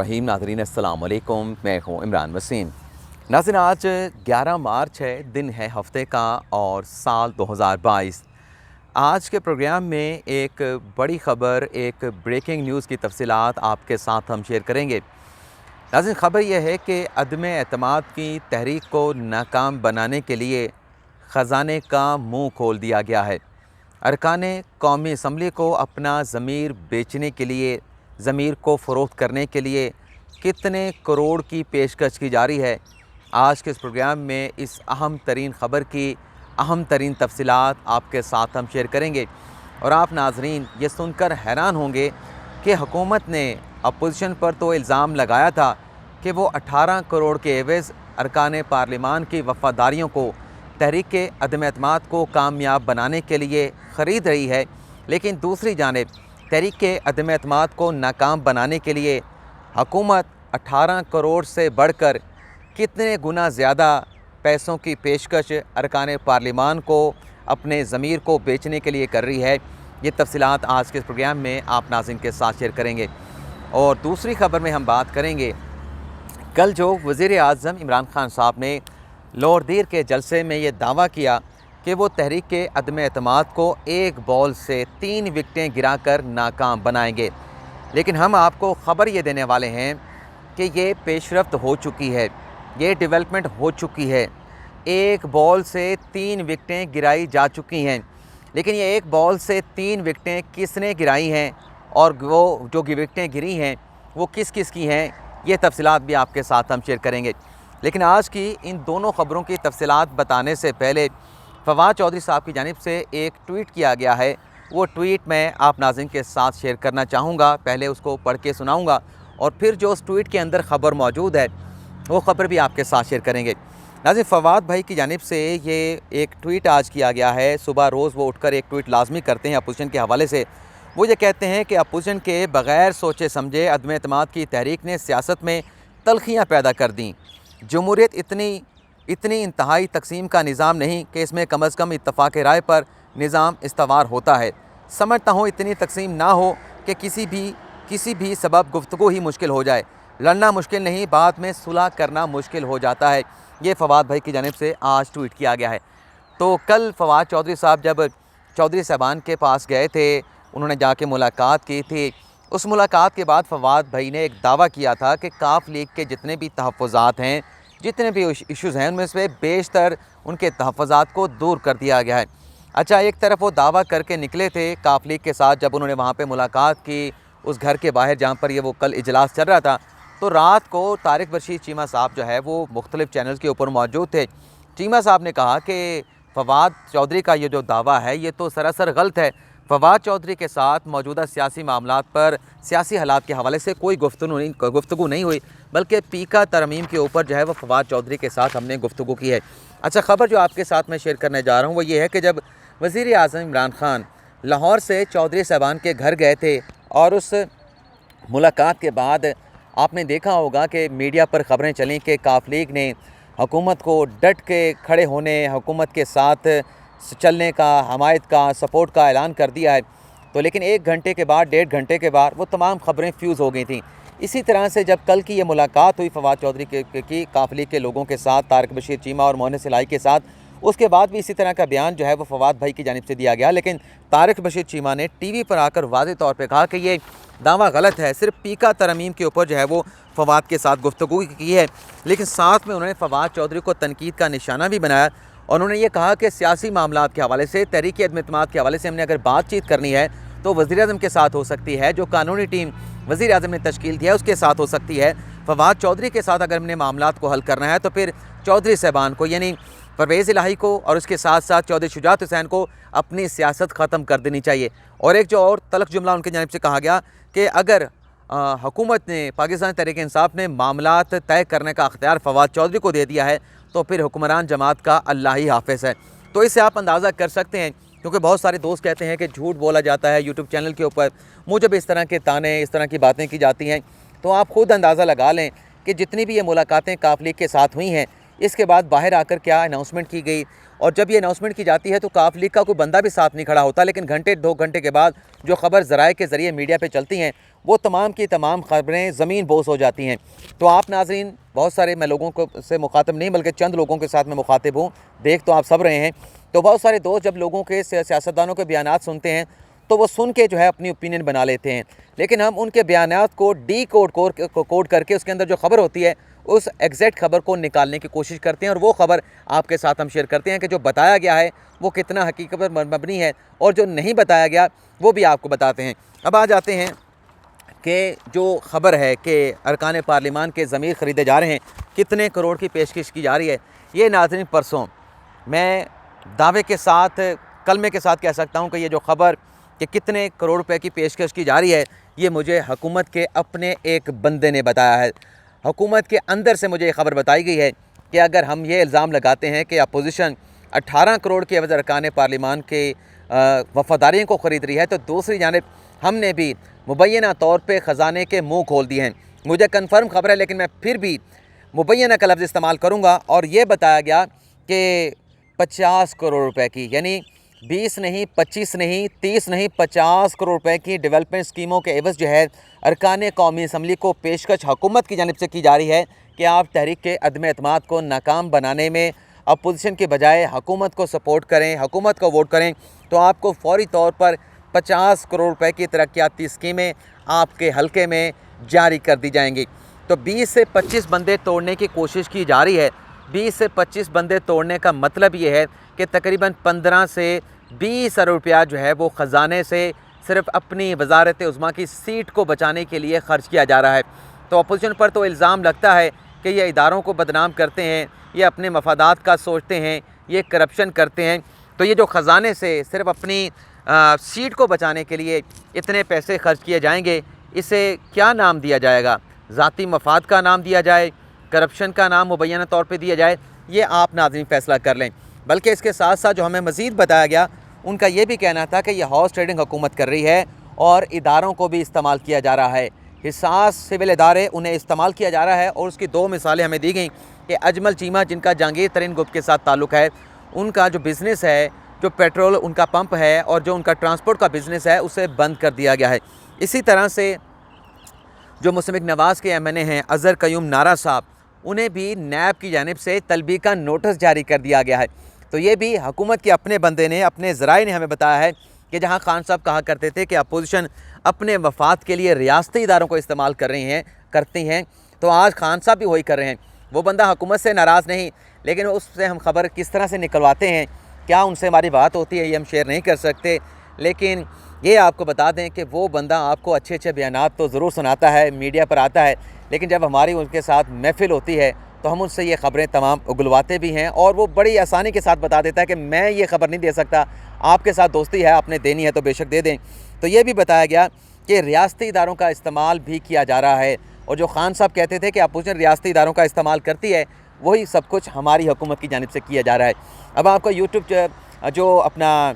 रहीम नाज़रीन अस्सलाम वालेकुम, मैं हूँ इमरान वसीम। नाज़रीन, आज 11 मार्च है, दिन है हफ्ते का और साल 2022। आज के प्रोग्राम में एक बड़ी ख़बर, एक ब्रेकिंग न्यूज़ की तफसीलात आपके साथ हम शेयर करेंगे। नाज़रीन, ख़बर यह है कि अदम एतमाद की तहरीक को नाकाम बनाने के लिए ख़जाने का मुँह खोल दिया गया है। अरकान कौमी असम्बली को अपना ज़मीर बेचने के लिए, ज़मीर को फ़रोख्त करने के लिए कितने करोड़ की पेशकश की जा रही है। आज के इस प्रोग्राम में इस अहम तरीन ख़बर की अहम तरीन तफसीलात आपके साथ हम शेयर करेंगे और आप नाज़रीन ये सुनकर हैरान होंगे कि हुकूमत ने अपोजिशन पर तो इल्ज़ाम लगाया था कि वो 18 करोड़ के एवज़ अरकान पार्लिमान की वफ़ादारियों को तहरीक अदम एतमाद को कामयाब बनाने के लिए ख़रीद रही है, लेकिन दूसरी जानिब तहरीक अदम एतमाद को नाकाम बनाने के लिए हुकूमत 18 करोड़ से बढ़कर कितने गुना ज़्यादा पैसों की पेशकश अरकान पार्लिमान को अपने ज़मीर को बेचने के लिए कर रही है। ये तफसीलात आज के इस प्रोग्राम में आप नाज़रीन के साथ शेयर करेंगे। और दूसरी ख़बर में हम बात करेंगे, कल जो वज़ीर आज़म इमरान खान साहब ने लाहौर दीर के जलसे में ये दावा किया कि वो तहरीक अदम एतमाद को एक बॉल से 3 विकटें गिराकर नाकाम बनाएंगे, लेकिन हम आपको ख़बर ये देने वाले हैं कि ये पेशरफ्त हो चुकी है, ये डेवलपमेंट हो चुकी है। एक बॉल से 3 विकटें गिराई जा चुकी हैं, लेकिन ये एक बॉल से 3 विकटें किसने गिराई हैं और वो जो विकटें गिरी हैं वो किस किस की हैं, ये तफसीलात भी आपके साथ हम शेयर करेंगे। लेकिन आज की इन दोनों ख़बरों की तफसीलात बताने से पहले फवाद चौधरी साहब की जानिब से एक ट्वीट किया गया है, वो ट्वीट मैं आप नाज़रीन के साथ शेयर करना चाहूँगा। पहले उसको पढ़ के सुनाऊँगा और फिर जो उस ट्वीट के अंदर ख़बर मौजूद है वो ख़बर भी आपके साथ शेयर करेंगे। नाज़रीन, फवाद भाई की जानिब से ये एक ट्वीट आज किया गया है। सुबह रोज़ वो उठकर एक ट्वीट लाजमी करते हैं अपोजिशन के हवाले से। वो ये कहते हैं कि अपोजिशन के बग़ैर सोचे समझे अदम एतमाद की तहरीक ने सियासत में तलखियाँ पैदा कर दी। जमहूरियत इतनी इंतहाई तकसीम का निज़ाम नहीं कि इसमें कम अज़ कम इत्तफ़ाक़ राय पर निज़ाम इस्तवार होता है। समझता हूँ इतनी तकसीम ना हो कि किसी भी सबब गुफ्तगू ही मुश्किल हो जाए। लड़ना मुश्किल नहीं, बाद में सुलह करना मुश्किल हो जाता है। ये फवाद भाई की जानिब से आज ट्वीट किया गया है। तो कल फवाद चौधरी साहब जब चौधरी साहबान के पास गए थे, उन्होंने जाके मुलाकात की थी। उस मुलाकात के बाद फवाद भाई ने एक दावा किया था कि काफ लीग के जितने भी तहफ़्फ़ुज़ात हैं, जितने भी इश्यूज़ हैं, उनमें से बेशतर उनके तहफ़्फ़ुज़ात को दूर कर दिया गया है। अच्छा, एक तरफ वो दावा करके निकले थे काफ लीग के साथ, जब उन्होंने वहाँ पे मुलाकात की उस घर के बाहर जहाँ पर ये वो कल इजलास चल रहा था, तो रात को तारिक बशीर चीमा साहब जो है वो मुख्तलिफ़ चैनल्स के ऊपर मौजूद थे। चीमा साहब ने कहा कि फवाद चौधरी का ये जो दावा है ये तो सरासर गलत है। फवाद चौधरी के साथ मौजूदा सियासी मामलात पर, सियासी हालात के हवाले से कोई गुफ्तगू नहीं हुई, बल्कि पीका तरमीम के ऊपर जो है वो फवाद चौधरी के साथ हमने गुफ्तगू की है। अच्छा, ख़बर जो आपके साथ मैं शेयर करने जा रहा हूँ वो ये है कि जब वज़ीर आज़म इमरान खान लाहौर से चौधरी साहबान के घर गए थे और उस मुलाकात के बाद आपने देखा होगा कि मीडिया पर ख़बरें चलीं कि काफ लीग ने हुकूमत को डट के खड़े होने, हुकूमत के साथ चलने का, हमायत का, सपोर्ट का ऐलान कर दिया है। तो लेकिन 1 घंटे के बाद, 1.5 घंटे के बाद वो तमाम ख़बरें फ्यूज़ हो गई थीं। इसी तरह से जब कल की ये मुलाकात हुई फवाद चौधरी की काफ लीग के लोगों के साथ, तारिक बशीर चीमा और मोहन सिलाई के साथ, उसके बाद भी इसी तरह का बयान जो है वो फवाद भाई की जानिब से दिया गया। लेकिन तारिक बशीर चीमा ने टीवी पर आकर वाज़ेह तौर पे कहा कि ये दावा गलत है। सिर्फ पीका तरमीम के ऊपर जो है वो फवाद के साथ गुफ्तगू की है, लेकिन साथ में उन्होंने फवाद चौधरी को तनकीद का निशाना भी बनाया और उन्होंने ये कहा कि सियासी मामलात के हवाले से, तहरीक अदम एतमाद के हवाले से हमने अगर बातचीत करनी है तो वज़ीर आज़म के साथ हो सकती है, जो कानूनी टीम वज़ीर आज़म ने तश्कील दिया है उसके साथ हो सकती है। फवाद चौधरी के साथ अगर हमने मामलात को हल करना है तो फिर चौधरी साहबान को, यानी परवेज़ इलाही को और उसके साथ साथ चौधरी शुजात हुसैन को अपनी सियासत ख़त्म कर देनी चाहिए। और एक जो और तलख जुमला उनकी जानिब से कहा गया कि अगर हुकूमत ने, पाकिस्तान तहरीक इंसाफ ने मामलात तय करने का अख्तियार फवाद चौधरी को दे दिया है तो फिर हुक्मरान जमात का अल्लाह ही हाफ़िज़ है। तो इससे आप अंदाज़ा कर सकते हैं, क्योंकि बहुत सारे दोस्त कहते हैं कि झूठ बोला जाता है यूट्यूब चैनल के ऊपर, मुझे भी इस तरह के ताने, इस तरह की बातें की जाती हैं। तो आप ख़ुद अंदाज़ा लगा लें कि जितनी भी ये मुलाकातें काफ लीग के साथ हुई हैं, इसके बाद बाहर आकर क्या अनाउंसमेंट की गई, और जब ये अनाउंसमेंट की जाती है तो काफ लीग का कोई बंदा भी साथ नहीं खड़ा होता, लेकिन घंटे 2 घंटे के बाद जो खबर ज़राए के ज़रिए मीडिया पे चलती हैं वो तमाम की तमाम खबरें ज़मीन बोस हो जाती हैं। तो आप नाज़रीन, बहुत सारे मैं लोगों को से मुखातिब नहीं बल्कि चंद लोगों के साथ मैं मुखातिब हूँ, देख तो आप सब रहे हैं। तो बहुत सारे दोस्त जब लोगों के सियासतदानों के बयानात सुनते हैं तो वो सुन के जो है अपनी ओपिनियन बना लेते हैं, लेकिन हम उनके बयानात को कोड करके उसके अंदर जो खबर होती है उस एग्जैक्ट खबर को निकालने की कोशिश करते हैं, और वो खबर आपके साथ हम शेयर करते हैं कि जो बताया गया है वो कितना हकीकत पर मबनी है, और जो नहीं बताया गया वो भी आपको बताते हैं। अब आ जाते हैं कि जो ख़बर है कि अरकान पार्लिमान के ज़मीर ख़रीदे जा रहे हैं, कितने करोड़ की पेशकश की जा रही है। ये नाज़रीन परसों मैं दावे के साथ, कलमे के साथ कह सकता हूँ कि ये जो ख़बर कि कितने करोड़ रुपए की पेशकश की जा रही है, ये मुझे हुकूमत के अपने एक बंदे ने बताया है। हुकूमत के अंदर से मुझे ये ख़बर बताई गई है कि अगर हम ये इल्ज़ाम लगाते हैं कि अपोजिशन 18 करोड़ के एवज़ अरकान पार्लिमान के वफ़ादारियों को ख़रीद रही है, तो दूसरी जानिब हमने भी मुबैना तौर पे ख़जाने के मुँह खोल दिए हैं। मुझे कन्फर्म ख़बर है, लेकिन मैं फिर भी मुबैना का लफ्ज़ इस्तेमाल करूँगा, और ये बताया गया कि 50 करोड़ रुपए की, यानी 20 नहीं, 25 नहीं, 30 नहीं, 50 करोड़ रुपए की डेवलपमेंट स्कीमों के एवज़ जो है अरकान कौमी असम्बली को पेशकश हुकूमत की जानिब से की जा रही है कि आप तहरीक के अदम एतमाद को नाकाम बनाने में अपोजिशन के बजाय हुकूमत को सपोर्ट करें, हुकूमत को वोट करें, तो आपको फौरी तौर पर 50 करोड़ रुपए की तरक्याती स्कीमें आपके हलके में जारी कर दी जाएंगी। तो 20 से 25 बंदे तोड़ने की कोशिश की जा रही है। 20 से 25 बंदे तोड़ने का मतलब ये है कि तकरीबन 15 से 20 अरब रुपया जो है वो ख़जाने से सिर्फ अपनी वजारत उज़्मा की सीट को बचाने के लिए ख़र्च किया जा रहा है। तो अपोजिशन पर तो इल्ज़ाम लगता है कि ये इदारों को बदनाम करते हैं, ये अपने मफादात का सोचते हैं, ये करप्शन करते हैं। तो ये जो ख़जाने से सिर्फ अपनी सीट को बचाने के लिए इतने पैसे खर्च किए जाएंगे, इसे क्या नाम दिया जाएगा? ज़ाती मफाद का नाम दिया जाए, करप्शन का नाम मुबैना तौर पे दिया जाए, ये आप नाज़रीन फ़ैसला कर लें। बल्कि इसके साथ साथ जो हमें मज़ीद बताया गया, उनका ये भी कहना था कि यह हॉर्स ट्रेडिंग हुकूमत कर रही है और इदारों को भी इस्तेमाल किया जा रहा है। हिसास सिविल इदारे उन्हें इस्तेमाल किया जा रहा है, और उसकी 2 मिसालें हमें दी गई कि अजमल चीमा, जिनका जहांगीर तरीन गुप्त के साथ ताल्लुक़ है, उनका जो बिज़नेस है, जो पेट्रोल उनका पंप है और जो उनका ट्रांसपोर्ट का बिज़नेस है, उसे बंद कर दिया गया है। इसी तरह से जो मुस्लिम नवाज़ के MNA हैं अज़हर क़य्यूम नारा साहब, उन्हें भी नैब की जानिब से तलबी का नोटिस जारी कर दिया गया है। तो ये भी हुकूमत के अपने बंदे ने, अपने ज़राए ने हमें बताया है कि जहाँ खान साहब कहा करते थे कि अपोजिशन अपने वफाद के लिए रियासती इदारों को इस्तेमाल करती हैं, तो आज खान साहब भी वही कर रहे हैं। वो बंदा हुकूमत से नाराज़ नहीं, लेकिन उससे हम खबर किस तरह से निकलवाते हैं, क्या उनसे हमारी बात होती है, ये हम शेयर नहीं कर सकते। लेकिन ये आपको बता दें कि वो बंदा आपको अच्छे अच्छे बयानात तो ज़रूर सुनाता है, मीडिया पर आता है, लेकिन जब हमारी उनके साथ महफ़िल होती है तो हम उससे ये ख़बरें तमाम उगलवाते भी हैं, और वो बड़ी आसानी के साथ बता देता है कि मैं ये ख़बर नहीं दे सकता, आपके साथ दोस्ती है, आपने देनी है तो बेशक दे दें। तो ये भी बताया गया कि रियासती इदारों का इस्तेमाल भी किया जा रहा है, और जो खान साहब कहते थे कि अपोजिशन रियासती इदारों का इस्तेमाल करती है, वही सब कुछ हमारी हुकूमत की जानिब से किया जा रहा है। अब आपको यूट्यूब जो अपना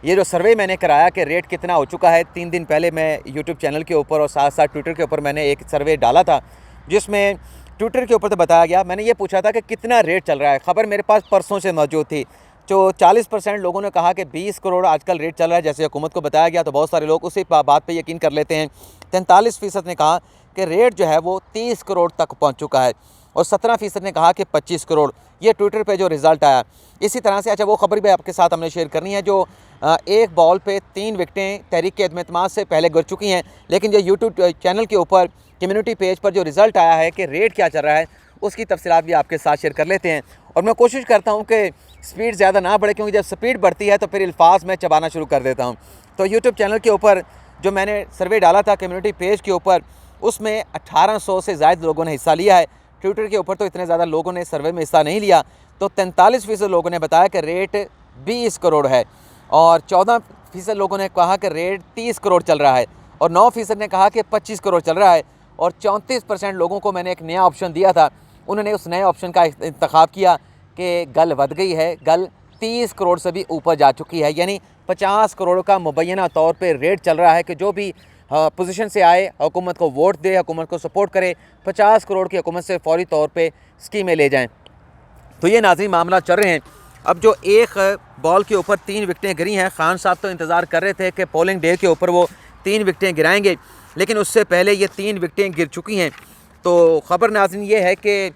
ये जो सर्वे मैंने कराया कि रेट कितना हो चुका है, 3 दिन पहले मैं यूट्यूब चैनल के ऊपर और साथ साथ ट्विटर के ऊपर मैंने एक सर्वे डाला था, जिसमें ट्विटर के ऊपर तो बताया गया, मैंने ये पूछा था कि कितना रेट चल रहा है। ख़बर मेरे पास परसों से मौजूद थी। जो 40% लोगों ने कहा कि 20 करोड़ आजकल रेट चल रहा है, जैसे हुकूमत को बताया गया, तो बहुत सारे लोग उसी बात पे यकीन कर लेते हैं। 43% ने कहा कि रेट जो है वो 30 करोड़ तक पहुँच चुका है, और 17% ने कहा कि 25 करोड़। ये ट्विटर पे जो रिज़ल्ट आया। इसी तरह से अच्छा वो ख़बर भी आपके साथ हमने शेयर करनी है, जो एक बॉल पे 3 विकेटें तहरीक के अदम एतमाद से पहले गिर चुकी हैं, लेकिन जो यूट्यूब चैनल के ऊपर कम्युनिटी पेज पर जो रिज़ल्ट आया है कि रेट क्या चल रहा है, उसकी तफसीलात भी आपके साथ शेयर कर लेते हैं। और मैं कोशिश करता हूँ कि स्पीड ज़्यादा ना बढ़े, क्योंकि जब स्पीड बढ़ती है तो फिर अल्फाज मैं चबाना शुरू कर देता हूँ। तो यूट्यूब चैनल के ऊपर जो मैंने सर्वे डाला था कम्युनिटी पेज के ऊपर, उसमें 1800 से ज़ायद लोगों ने हिस्सा लिया है। ट्विटर के ऊपर तो इतने ज़्यादा लोगों ने सर्वे में हिस्सा नहीं लिया। तो 43% लोगों ने बताया कि रेट 20 करोड़ है, और 14% लोगों ने कहा कि रेट 30 करोड़ चल रहा है, और 9% ने कहा कि 25 करोड़ चल रहा है, और 34% लोगों को मैंने एक नया ऑप्शन दिया था, उन्होंने उस नए ऑप्शन का इंतखाब किया कि गल बढ़ गई है, गल 30 करोड़ से भी ऊपर जा चुकी है। यानी 50 करोड़ का मुबैना तौर पे रेट चल रहा है कि जो भी पोजीशन से आए, हुकूमत को वोट दे, हुकूमत को सपोर्ट करे, 50 करोड़ की हुकूमत से फौरी तौर पे स्कीमें ले जाएं। तो ये नाज़रीन मामला चल रहे हैं। अब जो एक बॉल के ऊपर 3 विकेटें गिरी हैं, खान साहब तो इंतज़ार कर रहे थे कि पोलिंग डे के ऊपर वो 3 विकेटें गिराएंगे, लेकिन उससे पहले ये 3 विकेटें गिर चुकी हैं। तो ख़बर नाज़रीन ये है कि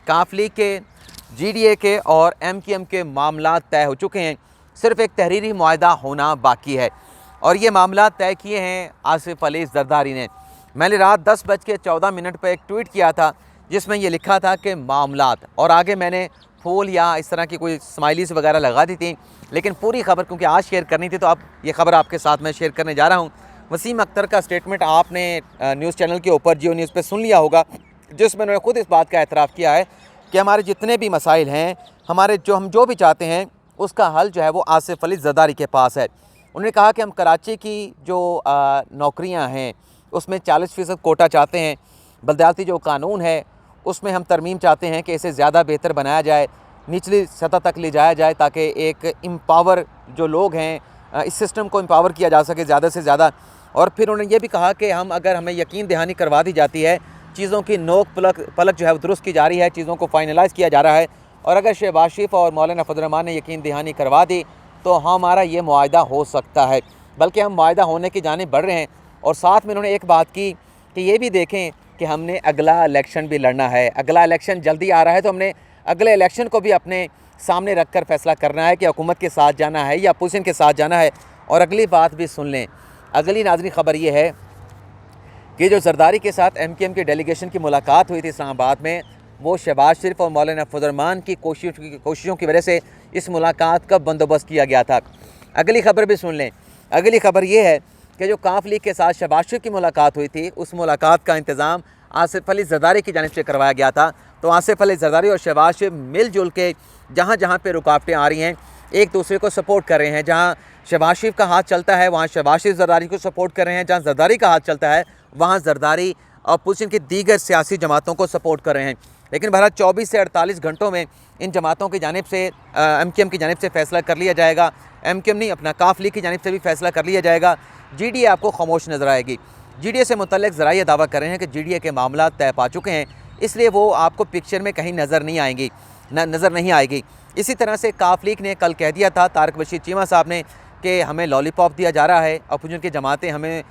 काफ लीग के, GDA के और MQM के मामला तय हो चुके हैं, सिर्फ़ एक तहरीरी मुआहदा होना बाकी है। और ये मामला तय किए हैं आसिफ अली जरदारी ने। मैंने रात 10:14 पर एक ट्वीट किया था जिसमें ये लिखा था कि मामलात, और आगे मैंने फूल या इस तरह की कोई स्माइलीज़ वगैरह लगा दी थी, लेकिन पूरी खबर क्योंकि आज शेयर करनी थी तो अब ये खबर आपके साथ मैं शेयर करने जा रहा हूँ। वसीम अख्तर का स्टेटमेंट आपने न्यूज़ चैनल के ऊपर जियो न्यूज़ पे सुन लिया होगा, जिसमें उन्होंने खुद इस बात का एतराफ़ किया है कि हमारे जितने भी मसाइल हैं, हम जो भी चाहते हैं उसका हल जो है वो आसिफ अली जरदारी के पास है। उन्होंने कहा कि हम कराची की जो नौकरियां हैं उसमें 40% कोटा चाहते हैं, बलदियाती जो कानून है उसमें हम तरमीम चाहते हैं कि इसे ज़्यादा बेहतर बनाया जाए, निचली सतह तक ले जाया जाए ताकि एक एम्पावर जो लोग हैं इस सिस्टम को एम्पावर किया जा सके ज़्यादा से ज़्यादा। और फिर उन्होंने ये भी कहा कि अगर हमें यकीन दहानी करवा दी जाती है, चीज़ों की नोक पलक जो है वो दुरुस्त की जा रही है, चीज़ों को फाइनलाइज़ किया जा रहा है, और अगर शहबाज शरीफ और मौलाना फजल रहमान ने यकीन दहानी करवा दी तो हमारा ये मुआहदा हो सकता है, बल्कि हम मुआहदा होने की जानिब बढ़ रहे हैं। और साथ में उन्होंने एक बात की कि ये भी देखें कि हमने अगला इलेक्शन भी लड़ना है, अगला इलेक्शन जल्दी आ रहा है, तो हमने अगले इलेक्शन को भी अपने सामने रख कर फैसला करना है कि हुकूमत के साथ जाना है या अपोजिशन के साथ जाना है। और अगली बात भी सुन लें, अगली नाज़रीन खबर ये है कि जो जरदारी के साथ MQM के डेलीगेशन की मुलाकात हुई थी इस्लामाबाद में, वो शहबाज शरीफ और मौलाना फजल रहमान की कोशिशों की वजह से इस मुलाकात का बंदोबस्त किया गया था। अगली खबर भी सुन लें, अगली खबर ये है कि जो काफ लीग के साथ शहबाज शरीफ की मुलाकात हुई थी, उस मुलाकात का इंतज़ाम आसिफ अली जरदारी की जानिब से करवाया गया था। तो आसिफ अली जरदारी और शहबाज शरीफ मिलजुल के जहाँ जहाँ पे रुकावटें आ रही हैं एक दूसरे को सपोर्ट कर रहे हैं। जहाँ शहबाज शरीफ का हाथ चलता है वहाँ शहबाज शरीफ जरदारी को सपोर्ट कर रहे हैं, जहाँ जरदारी का हाथ चलता है वहाँ जरदारी अपोजिशन की दीगर सियासी जमातों को सपोर्ट कर रहे हैं। लेकिन बहरहाल 24 से 48 घंटों में इन जमातों की जानिब से MQM की जानिब से फ़ैसला कर लिया जाएगा। MQM नहीं, अपना काफ लीग की जानिब से भी फ़ैसला कर लिया जाएगा। GDA आपको खामोश नज़र आएगी। GDA से मुतल्लिक़ ज़रा ये दावा कर रहे हैं कि GDA के मामला तय पा चुके हैं, इसलिए वो आपको पिक्चर में कहीं नज़र नहीं आएगी। इसी तरह से काफ लीग ने कल कह दिया था, तारिक बशीर चीमा साहब ने, कि हमें लॉलीपॉप दिया जा रहा है, अपोजिशन की जमातें हमें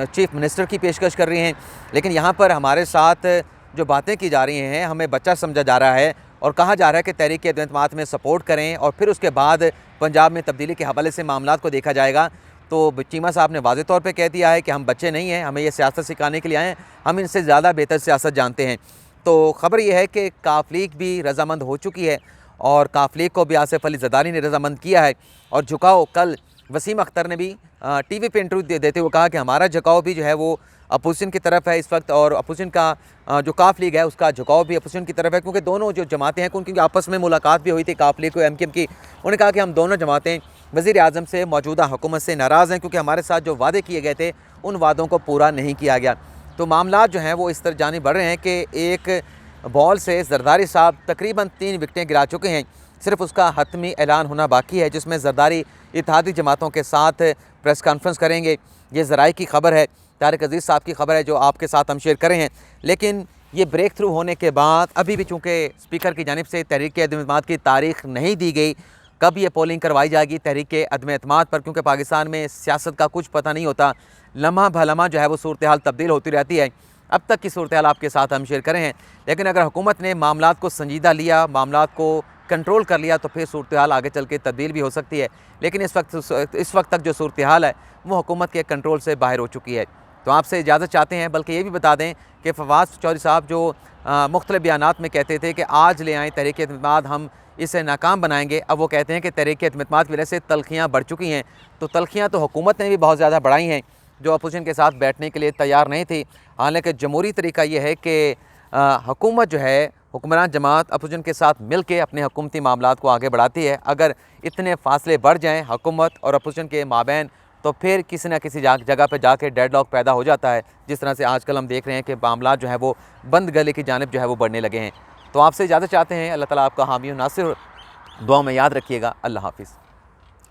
चीफ मिनिस्टर की पेशकश कर रही हैं, लेकिन यहाँ पर हमारे साथ जो बातें की जा रही हैं हमें बच्चा समझा जा रहा है और कहा जा रहा है कि तहरीक एतमाद में सपोर्ट करें और फिर उसके बाद पंजाब में तब्दीली के हवाले से मामलात को देखा जाएगा। तो चीमा साहब ने वाज़ेह तौर पे कह दिया है कि हम बच्चे नहीं हैं, हमें ये सियासत सिखाने के लिए आए हैं, हम इनसे ज़्यादा बेहतर सियासत जानते हैं। तो ख़बर यह है कि काफ लीग भी रजामंद हो चुकी है और काफ लीग को भी आसिफ अली जरदारी ने रजामंद किया है। और झुकाव, कल वसीम अख्तर ने भी TV पे इंटरव्यू देते हुए कहा कि हमारा झुकाव भी जो है वो अपोजिशन की तरफ है इस वक्त, और अपोजिशन का जो काफ लीग है उसका झुकाव भी अपोजिशन की तरफ है, क्योंकि दोनों जो जमातें हैं उनकी आपस में मुलाकात भी हुई थी काफ लीग को MQM की। उन्होंने कहा कि हम दोनों जमातें वज़ीर आज़म से, मौजूदा हुकूमत से नाराज़ हैं, क्योंकि हमारे साथ जो वादे किए गए थे उन वादों को पूरा नहीं किया गया। तो मामला जो हैं वो इस तरह जाने बढ़ रहे हैं कि एक बॉल से जरदारी साहब तकरीबन 3 विकेटें गिरा चुके हैं, सिर्फ उसका हतमी ऐलान होना बाकी है, जिसमें जरदारी इत्तेहादी जमातों के साथ प्रेस कॉन्फ्रेंस करेंगे। ये ज़राए की खबर है, तारिक अजीज़ साहब की खबर है जो आपके साथ हम शेयर कर रहे हैं। लेकिन ये ब्रेक थ्रू होने के बाद अभी भी चूँकि स्पीकर की जानिब से तहरीक अदम-ए-एतमाद की तारीख नहीं दी गई, कब ये पोलिंग करवाई जाएगी तहरीक अदम-ए-एतमाद पर, क्योंकि पाकिस्तान में सियासत का कुछ पता नहीं होता, लम्हा भलम्हा जो है वो सूरत हाल तब्दील होती रहती है। अब तक की सूरत हाल आपके साथ हम शेयर करें हैं, लेकिन अगर हुकूमत ने मामलात को संजीदा लिया, मामलात को कंट्रोल कर लिया, तो फिर सूरत हाल आगे चल के तब्दील भी हो सकती है। लेकिन इस वक्त तक जो सूरत हाल है वो हुकूमत के कंट्रोल से बाहर हो चुकी है। तो आपसे इजाज़त चाहते हैं, बल्कि ये भी बता दें कि फवाद चौधरी साहब जो मुख्तलिफ बयानात में कहते थे कि आज ले आएँ तहरीक एतमाद, हम इसे नाकाम बनाएंगे, अब वो कहते हैं कि तहरीक एतमाद की वजह से तलखियाँ बढ़ चुकी हैं। तो तलखियाँ तो हुकूमत ने भी बहुत ज़्यादा बढ़ाई हैं, जो अपोजिशन के साथ बैठने के लिए तैयार नहीं थी। हालांकि जमहूरी तरीका ये है कि हुकूमत जो है, हुक्मरान जमात अपोजिशन के साथ मिल के अपने हुकूमती मामलात को आगे बढ़ाती है। अगर इतने फासले बढ़ जाएँ हुकूमत और अपोजिशन के माबैन, तो फिर किसी न किसी जगह पे जाके डेडलॉक पैदा हो जाता है, जिस तरह से आजकल हम देख रहे हैं कि मामला जो है वो बंद गले की जानिब जो है वो बढ़ने लगे हैं। तो आपसे इजाज़त चाहते हैं, अल्लाह ताला आपका हामी और नासिर, दुआ में याद रखिएगा। अल्लाह हाफ़िज़।